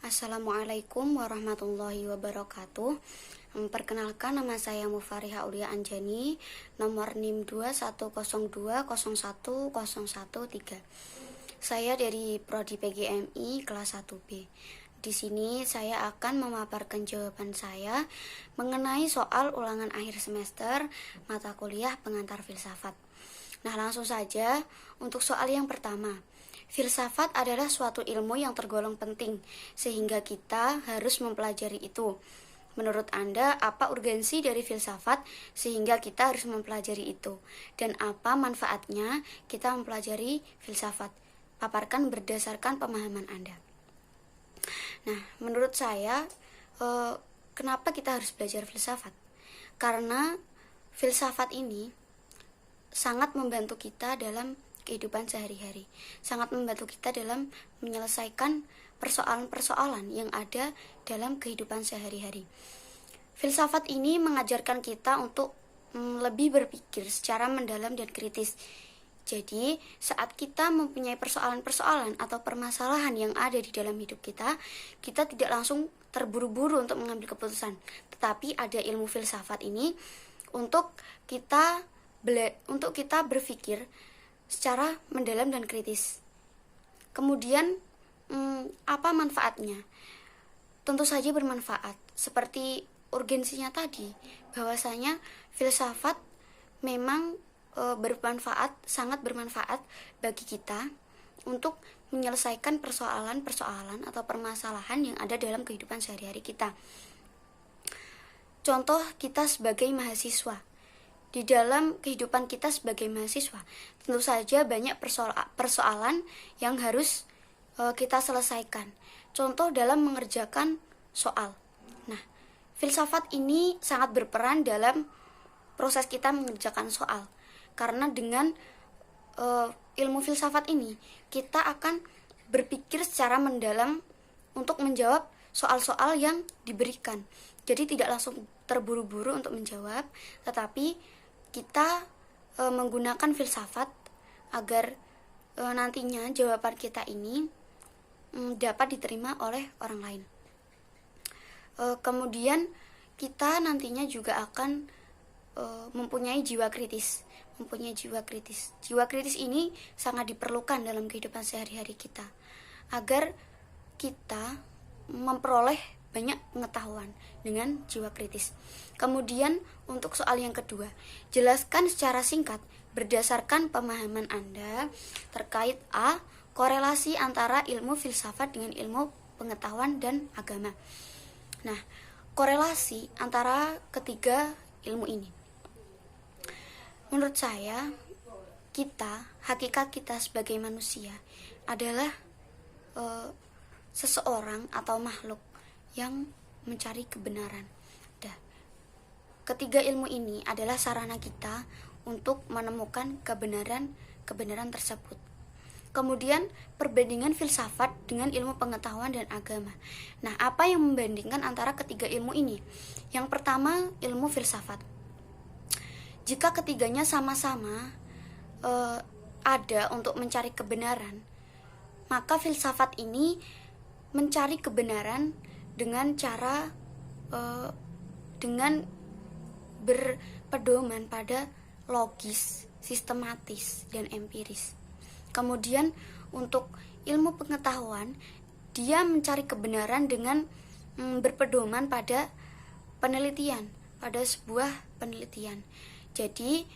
Assalamualaikum warahmatullahi wabarakatuh. Perkenalkan, nama saya Mufariha Aulia Anjani, nomor NIM 21020101013. Saya dari Prodi PGMI kelas 1B. Di sini saya akan memaparkan jawaban saya mengenai soal ulangan akhir semester mata kuliah pengantar filsafat. Nah, langsung saja untuk soal yang pertama. Filsafat adalah suatu ilmu yang tergolong penting, sehingga kita harus mempelajari itu. Menurut Anda, apa urgensi dari filsafat sehingga kita harus mempelajari itu? Dan apa manfaatnya kita mempelajari filsafat? Paparkan berdasarkan pemahaman Anda. Nah, menurut saya, kenapa kita harus belajar filsafat? Karena filsafat ini sangat membantu kita dalam kehidupan sehari-hari, sangat membantu kita dalam menyelesaikan persoalan-persoalan yang ada dalam kehidupan sehari-hari. Filsafat ini mengajarkan kita untuk lebih berpikir secara mendalam dan kritis. Jadi, saat kita mempunyai persoalan-persoalan atau permasalahan yang ada di dalam hidup kita tidak langsung terburu-buru untuk mengambil keputusan, tetapi ada ilmu filsafat ini untuk kita berpikir secara mendalam dan kritis. Kemudian, apa manfaatnya? Tentu saja bermanfaat. Seperti urgensinya tadi, bahwasanya filsafat memang bermanfaat, sangat bermanfaat bagi kita untuk menyelesaikan persoalan-persoalan atau permasalahan yang ada dalam kehidupan sehari-hari kita. Contoh, kita sebagai mahasiswa. Di dalam kehidupan kita sebagai mahasiswa, tentu saja banyak persoalan yang harus kita selesaikan. Contoh dalam mengerjakan soal. Nah, filsafat ini sangat berperan dalam proses kita mengerjakan soal. Karena dengan ilmu filsafat ini, kita akan berpikir secara mendalam untuk menjawab soal-soal yang diberikan. Jadi tidak langsung terburu-buru untuk menjawab, tetapi kita menggunakan filsafat agar nantinya jawaban kita ini dapat diterima oleh orang lain. Kemudian kita nantinya juga akan mempunyai jiwa kritis. Jiwa kritis ini sangat diperlukan dalam kehidupan sehari-hari kita agar kita memperoleh banyak pengetahuan dengan jiwa kritis. Kemudian untuk soal yang kedua, jelaskan secara singkat berdasarkan pemahaman Anda terkait A. Korelasi antara ilmu filsafat dengan ilmu pengetahuan dan agama. Nah, korelasi antara ketiga ilmu ini, menurut saya, hakikat kita sebagai manusia adalah seseorang atau makhluk yang mencari kebenaran. Ketiga ilmu ini adalah sarana kita untuk menemukan kebenaran tersebut. Kemudian perbandingan filsafat dengan ilmu pengetahuan dan agama. Nah, apa yang membandingkan antara ketiga ilmu ini? Yang pertama, ilmu filsafat. Jika ketiganya sama-sama ada untuk mencari kebenaran, maka filsafat ini mencari kebenaran dengan cara dengan berpedoman pada logis, sistematis, dan empiris. Kemudian untuk ilmu pengetahuan, dia mencari kebenaran dengan berpedoman pada penelitian, pada sebuah penelitian. Jadi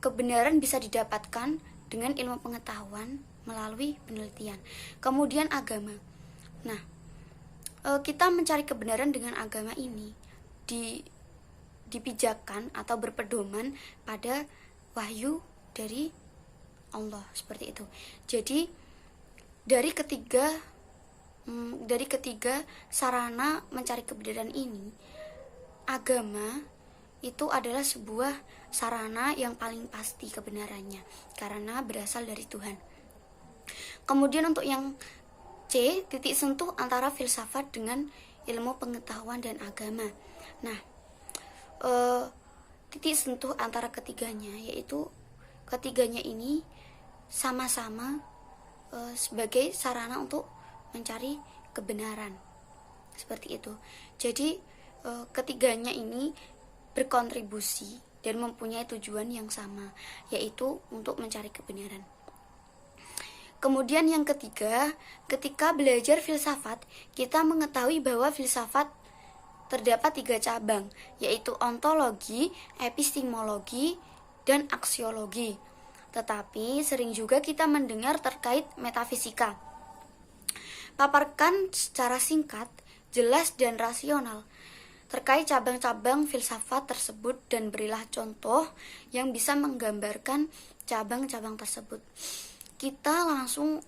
kebenaran bisa didapatkan dengan ilmu pengetahuan melalui penelitian. Kemudian agama. Nah, kita mencari kebenaran dengan agama ini dipijakan atau berpedoman pada wahyu dari Allah, seperti itu. Jadi dari ketiga sarana mencari kebenaran ini, agama itu adalah sebuah sarana yang paling pasti kebenarannya karena berasal dari Tuhan. Kemudian untuk yang C, titik sentuh antara filsafat dengan ilmu pengetahuan dan agama. Nah, titik sentuh antara ketiganya, yaitu ketiganya ini sama-sama sebagai sarana untuk mencari kebenaran. seperti itu. Jadi ketiganya ini berkontribusi dan mempunyai tujuan yang sama, yaitu untuk mencari kebenaran. Kemudian yang ketiga, ketika belajar filsafat, kita mengetahui bahwa filsafat terdapat 3 cabang, yaitu ontologi, epistemologi, dan aksiologi. Tetapi sering juga kita mendengar terkait metafisika. Paparkan secara singkat, jelas, dan rasional terkait cabang-cabang filsafat tersebut dan berilah contoh yang bisa menggambarkan cabang-cabang tersebut. Kita langsung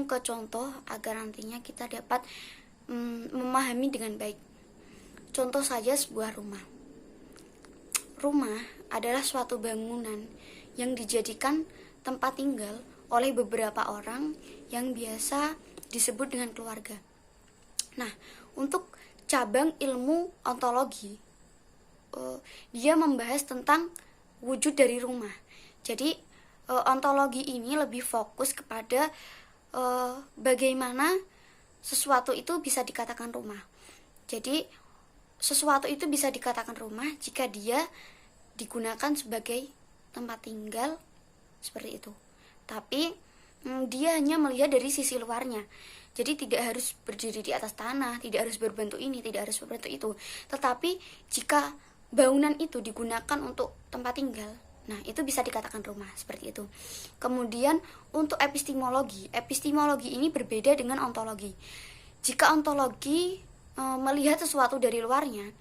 ke contoh agar nantinya kita dapat memahami dengan baik. Contoh saja sebuah rumah. Rumah adalah suatu bangunan yang dijadikan tempat tinggal oleh beberapa orang yang biasa disebut dengan keluarga. Nah, untuk cabang ilmu ontologi, dia membahas tentang wujud dari rumah. Jadi ontologi ini lebih fokus kepada bagaimana sesuatu itu bisa dikatakan rumah. Jadi sesuatu itu bisa dikatakan rumah jika dia digunakan sebagai tempat tinggal seperti itu. Tapi dia hanya melihat dari sisi luarnya. Jadi tidak harus berdiri di atas tanah, tidak harus berbentuk ini, tidak harus berbentuk itu. Tetapi jika bangunan itu digunakan untuk tempat tinggal, nah itu bisa dikatakan rumah, seperti itu. Kemudian untuk epistemologi ini berbeda dengan ontologi. Jika ontologi melihat sesuatu dari luarnya,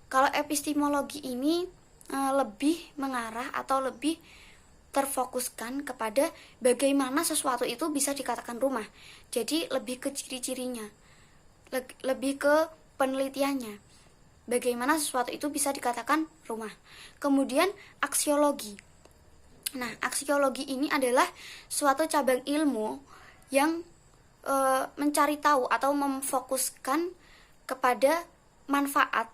kalau epistemologi ini lebih mengarah atau lebih terfokuskan kepada bagaimana sesuatu itu bisa dikatakan rumah. Jadi lebih ke ciri-cirinya, lebih ke penelitiannya, bagaimana sesuatu itu bisa dikatakan rumah. Kemudian aksiologi. Nah, aksiologi ini adalah suatu cabang ilmu yang mencari tahu atau memfokuskan kepada manfaat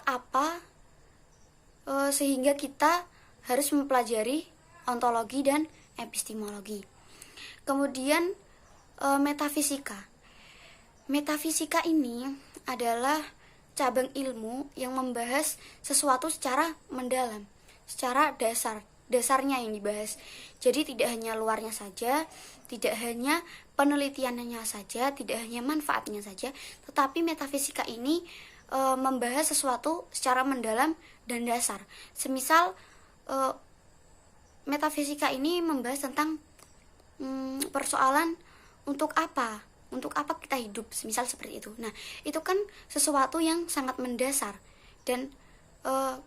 apa sehingga kita harus mempelajari ontologi dan epistemologi. Kemudian metafisika. Metafisika ini adalah cabang ilmu yang membahas sesuatu secara mendalam, secara dasarnya yang dibahas. Jadi tidak hanya luarnya saja, tidak hanya penelitiannya saja, tidak hanya manfaatnya saja, tetapi metafisika ini membahas sesuatu secara mendalam dan dasar. Semisal metafisika ini membahas tentang persoalan untuk apa kita hidup, semisal seperti itu. Nah, itu kan sesuatu yang sangat mendasar dan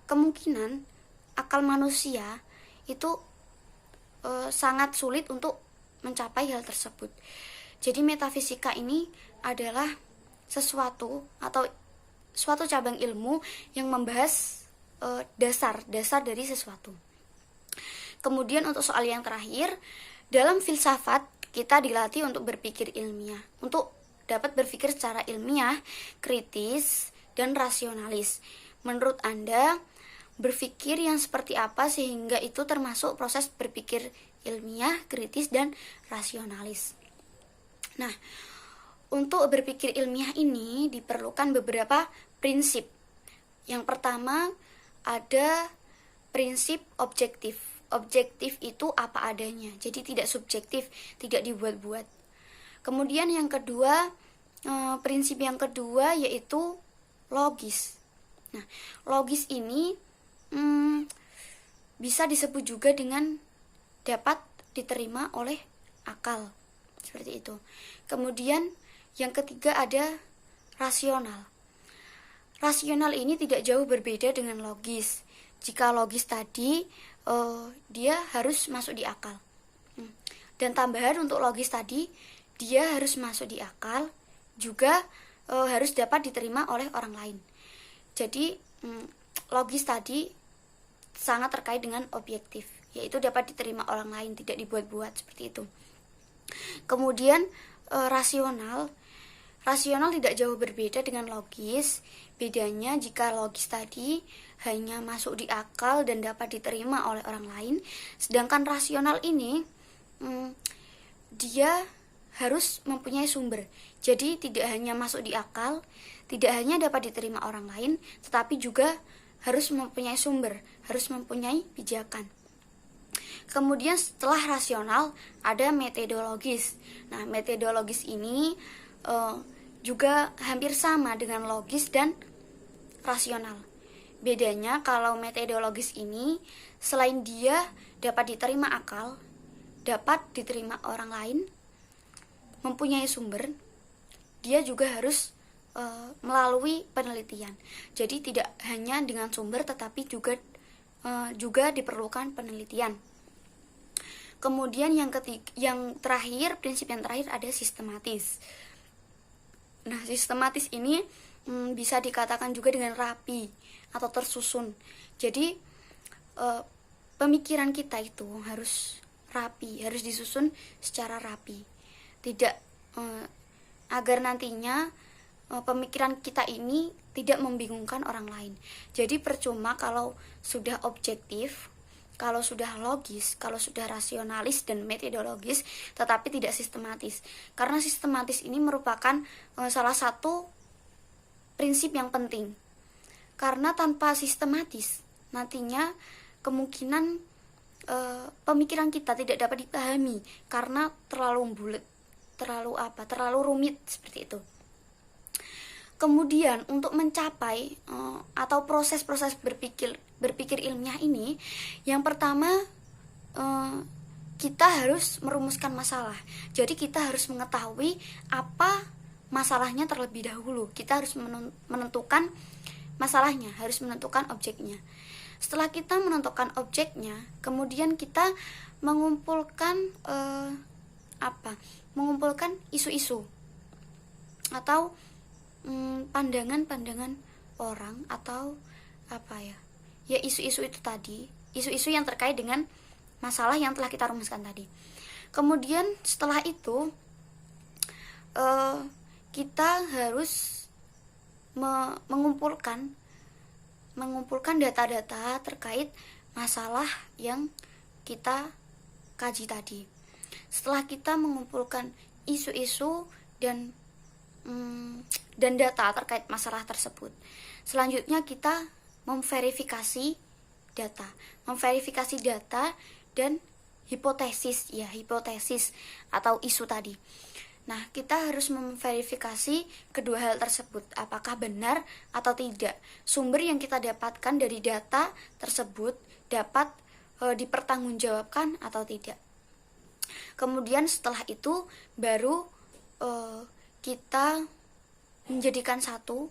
kemungkinan akal manusia itu sangat sulit untuk mencapai hal tersebut. Jadi metafisika ini adalah suatu cabang ilmu yang membahas dasar dari sesuatu. Kemudian untuk soal yang terakhir, dalam filsafat kita dilatih untuk berpikir ilmiah, untuk dapat berpikir secara ilmiah, kritis, dan rasionalis. Menurut Anda, berpikir yang seperti apa sehingga itu termasuk proses berpikir ilmiah, kritis, dan rasionalis? Nah, untuk berpikir ilmiah ini diperlukan beberapa prinsip. Yang pertama, ada prinsip objektif. Objektif itu apa adanya, jadi tidak subjektif, tidak dibuat-buat. Kemudian yang kedua, prinsip yang kedua yaitu logis. Nah, logis ini bisa disebut juga dengan dapat diterima oleh akal, seperti itu. Kemudian yang ketiga ada rasional. Rasional ini tidak jauh berbeda dengan logis. Jika logis tadi dia harus masuk di akal, dan tambahan untuk logis tadi dia harus masuk di akal, juga harus dapat diterima oleh orang lain. Jadi logis tadi sangat terkait dengan objektif, yaitu dapat diterima orang lain, tidak dibuat-buat, seperti itu. Kemudian rasional tidak jauh berbeda dengan logis. Bedanya jika logis tadi hanya masuk di akal dan dapat diterima oleh orang lain, sedangkan rasional ini dia harus mempunyai sumber. Jadi tidak hanya masuk di akal, tidak hanya dapat diterima orang lain, tetapi juga harus mempunyai sumber, harus mempunyai pijakan. Kemudian setelah rasional ada metodologis. Nah, metodologis ini juga hampir sama dengan logis dan rasional. Bedanya kalau metodologis ini selain dia dapat diterima akal, dapat diterima orang lain, mempunyai sumber, dia juga harus melalui penelitian. Jadi tidak hanya dengan sumber tetapi juga diperlukan penelitian. Kemudian prinsip yang terakhir ada sistematis. Nah, sistematis ini bisa dikatakan juga dengan rapi atau tersusun. Jadi pemikiran kita itu harus rapi, harus disusun secara rapi. Tidak agar nantinya pemikiran kita ini tidak membingungkan orang lain. Jadi percuma kalau sudah objektif, kalau sudah logis, kalau sudah rasionalis dan metodologis, tetapi tidak sistematis. Karena sistematis ini merupakan salah satu prinsip yang penting. Karena tanpa sistematis, nantinya kemungkinan pemikiran kita tidak dapat dipahami karena terlalu bulat, terlalu rumit seperti itu. Kemudian untuk mencapai atau proses-proses berpikir ilmiah ini, yang pertama kita harus merumuskan masalah. Jadi kita harus mengetahui apa masalahnya terlebih dahulu. Kita harus menentukan masalahnya, harus menentukan objeknya. Setelah kita menentukan objeknya, kemudian kita mengumpulkan mengumpulkan isu-isu atau pandangan-pandangan orang atau isu-isu itu tadi, isu-isu yang terkait dengan masalah yang telah kita rumuskan tadi. Kemudian setelah itu kita harus mengumpulkan data-data terkait masalah yang kita kaji tadi. Setelah kita mengumpulkan isu-isu dan data terkait masalah tersebut, selanjutnya kita memverifikasi data dan hipotesis atau isu tadi. Nah, kita harus memverifikasi kedua hal tersebut, apakah benar atau tidak sumber yang kita dapatkan dari data tersebut dapat dipertanggungjawabkan atau tidak. Kemudian setelah itu baru kita menjadikan satu,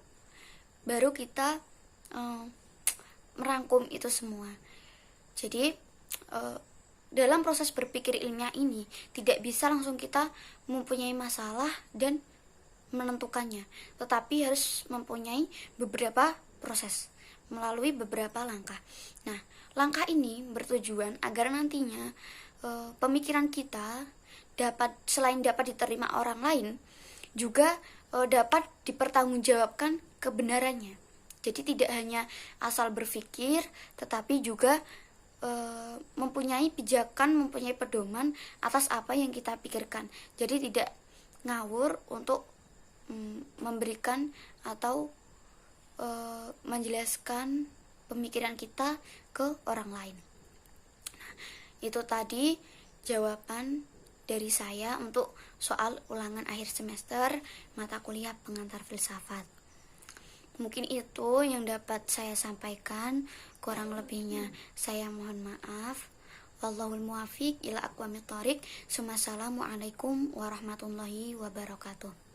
baru kita merangkum itu semua. Jadi dalam proses berpikir ilmiah ini tidak bisa langsung kita mempunyai masalah dan menentukannya, tetapi harus mempunyai beberapa proses melalui beberapa langkah. Nah, langkah ini bertujuan agar nantinya pemikiran kita selain dapat diterima orang lain, juga dapat dipertanggungjawabkan kebenarannya. Jadi tidak hanya asal berpikir, tetapi juga mempunyai pijakan, mempunyai pedoman atas apa yang kita pikirkan. Jadi tidak ngawur untuk memberikan atau menjelaskan pemikiran kita ke orang lain. Nah, itu tadi jawaban dari saya untuk soal ulangan akhir semester mata kuliah pengantar filsafat. Mungkin itu yang dapat saya sampaikan, kurang lebihnya saya mohon maaf. Wallahul muwaffiq ila aqwamit thoriq. Wassalamualaikum warahmatullahi wabarakatuh.